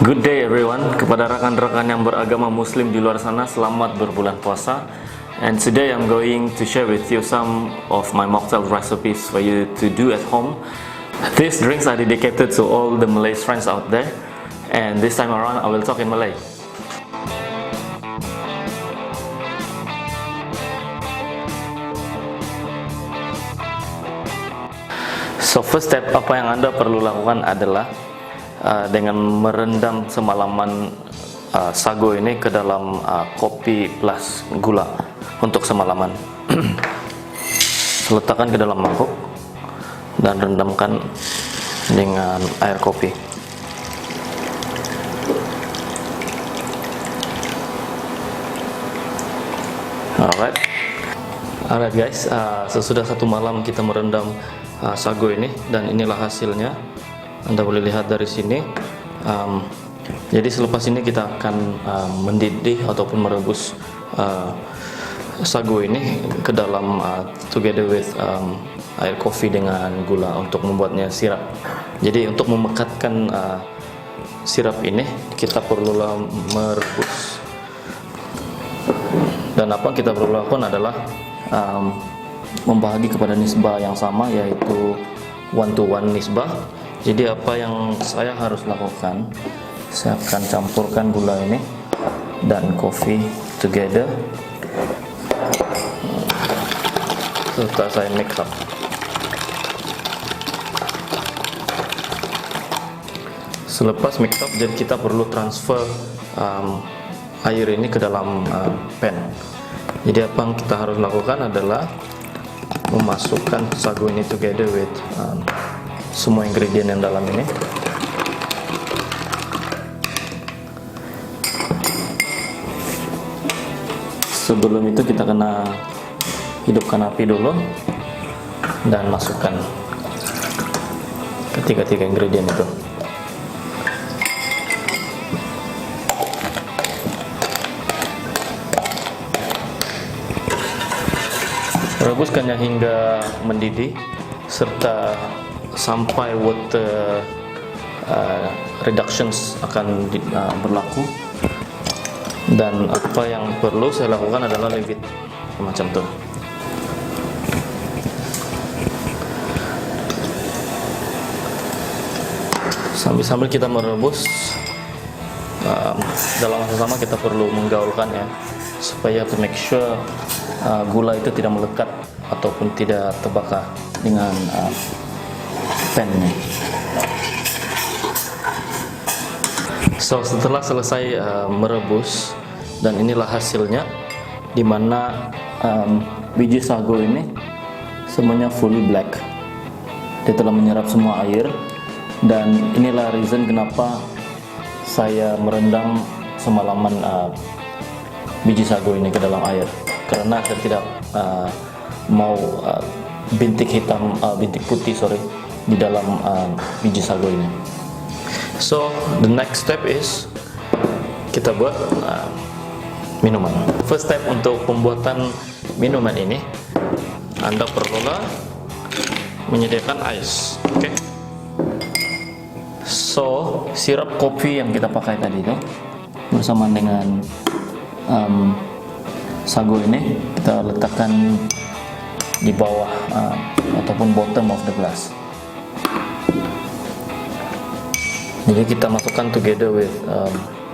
Good day everyone, kepada rekan-rekan yang beragama muslim di luar sana, selamat berbulan puasa. And today I'm going to share with you some of my mocktail recipes for you to do at home. These drinks are dedicated to all the Malay friends out there, and this time around I will talk in Malay. So first step, apa yang Anda perlu lakukan adalah dengan merendam semalaman sago ini ke dalam kopi plus gula untuk semalaman. Letakkan ke dalam mangkuk dan rendamkan dengan air kopi. Alright guys, sesudah satu malam kita merendam sago ini, dan inilah hasilnya. Anda boleh lihat dari sini. Jadi selepas ini kita akan mendidih ataupun merebus sago ini ke dalam together with air kopi dengan gula untuk membuatnya sirap. Jadi untuk memekatkan sirap ini kita perlu merebus. Dan apa yang kita perlu lakukan adalah membahagi kepada nisbah yang sama, yaitu 1:1 nisbah. Jadi apa yang saya harus lakukan, saya akan campurkan gula ini dan kopi together, serta saya mix up. Selepas mix up, jadi kita perlu transfer air ini ke dalam pan. Jadi apa yang kita harus lakukan adalah memasukkan sago ini together with semua ingredient yang dalam ini. Sebelum itu kita kena hidupkan api dulu dan masukkan ketiga ingredient itu. Rebuskannya hingga mendidih serta sampai water reductions akan berlaku. Dan apa yang perlu saya lakukan adalah leave it macam tu. Sambil kita merebus, dalam masa sama kita perlu menggaulkan ya, supaya to make sure gula itu tidak melekat ataupun tidak terbakar dengan pan ini. So setelah selesai merebus, dan inilah hasilnya, dimana biji sago ini semuanya fully black. Dia telah menyerap semua air, dan inilah reason kenapa saya merendam semalaman biji sago ini ke dalam air, karena saya tidak mau bintik putih di dalam biji sago ini. So the next step is kita buat minuman. First step untuk pembuatan minuman ini, Anda perlulah menyediakan ais. Oke. So sirap kopi yang kita pakai tadi itu bersama dengan sago ini kita letakkan di bawah ataupun bottom of the glass. Jadi kita masukkan together with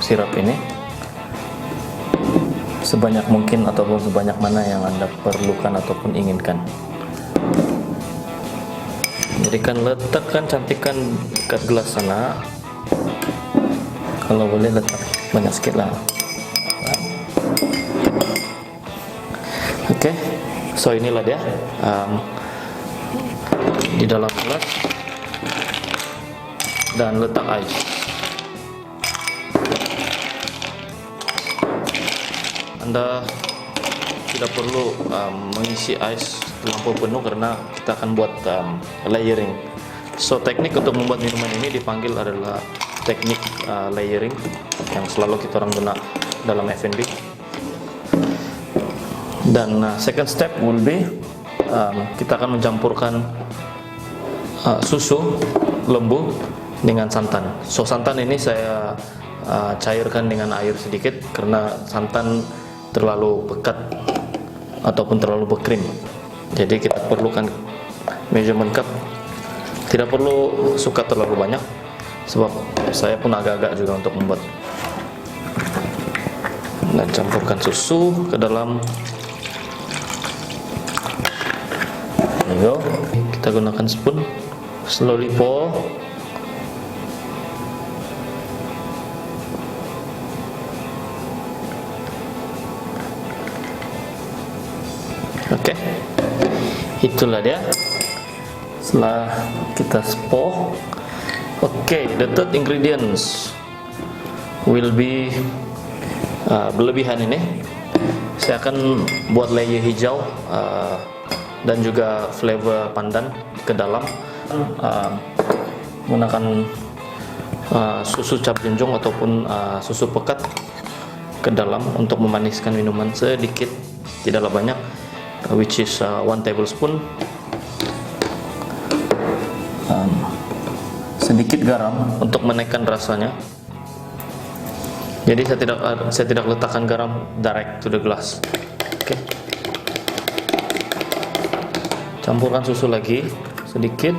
sirap ini sebanyak mungkin ataupun sebanyak mana yang Anda perlukan ataupun inginkan. Jadi letakkan, cantikkan dekat gelas sana. Kalau boleh letak banyak sedikit lah. Oke, so inilah dia di dalam gelas, dan letak ais. Anda tidak perlu mengisi ais terlampau penuh karena kita akan buat layering. So teknik untuk membuat minuman ini dipanggil adalah teknik layering yang selalu kita orang guna dalam F&B. Dan second step will be kita akan mencampurkan susu lembu dengan santan. So santan ini saya cairkan dengan air sedikit karena santan terlalu pekat ataupun terlalu berkrim. Jadi kita perlukan measurement cup. Tidak perlu suka terlalu banyak, sebab saya pun agak-agak juga untuk membuat. Dan campurkan susu ke dalam. There you go. Kita gunakan spoon. Slowly pour. Oke, itulah dia. Setelah kita pour, the third ingredients will be berlebihan ini. Saya akan buat layer hijau dan juga flavor pandan ke dalam. Menggunakan susu cap junjung ataupun susu pekat ke dalam untuk memaniskan minuman sedikit, tidaklah banyak, which is 1 tablespoon. Sedikit garam untuk menaikkan rasanya. Jadi saya tidak letakkan garam direct to the glass. Oke. Campurkan susu lagi sedikit.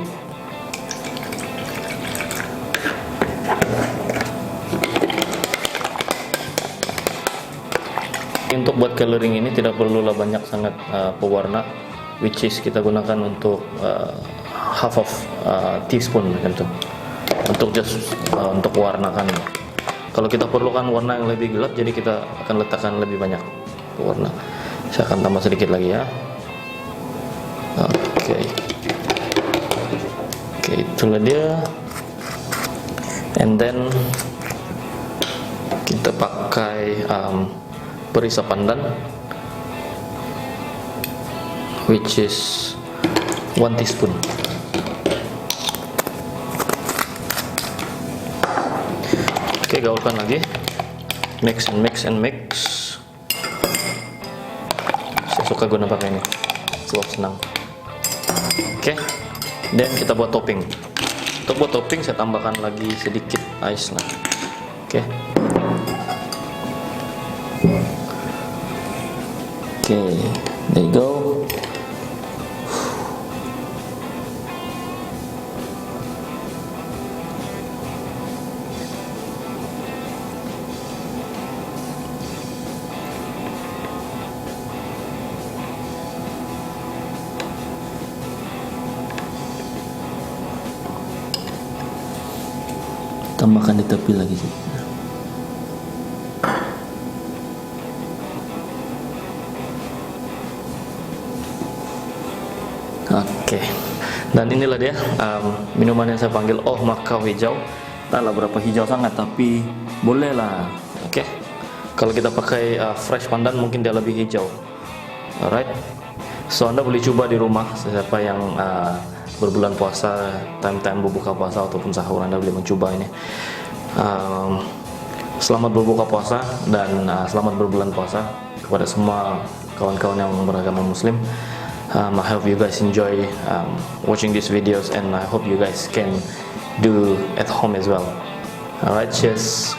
Untuk buat coloring ini tidak perlulah banyak sangat pewarna, which is kita gunakan untuk half of teaspoon macam tu, untuk just untuk warnakan. Kalau kita perlukan warna yang lebih gelap, jadi kita akan letakkan lebih banyak warna. Saya akan tambah sedikit lagi ya. Oke, itulah dia. And then kita pakai perisa pandan, which is 1 teaspoon. Oke, gaulkan lagi, mix and mix. Saya suka guna pakai ini, sebab senang. Oke, dan kita buat topping. Untuk buat topping saya tambahkan lagi sedikit ice lah. Oke. There you go. Tambahkan di tepi lagi sih. Oke, dan inilah dia minuman yang saya panggil Oh Makau Hijau. Taklah berapa hijau sangat, tapi boleh lah. Oke, kalau kita pakai fresh pandan mungkin dia lebih hijau. Alright, so Anda boleh coba di rumah. Siapa yang berbulan puasa, time berbuka puasa ataupun sahur, Anda boleh mencoba ini. Selamat berbuka puasa dan selamat berbulan puasa kepada semua kawan-kawan yang beragama Muslim. I hope you guys enjoy watching these videos, and I hope you guys can do at home as well. Alright, cheers.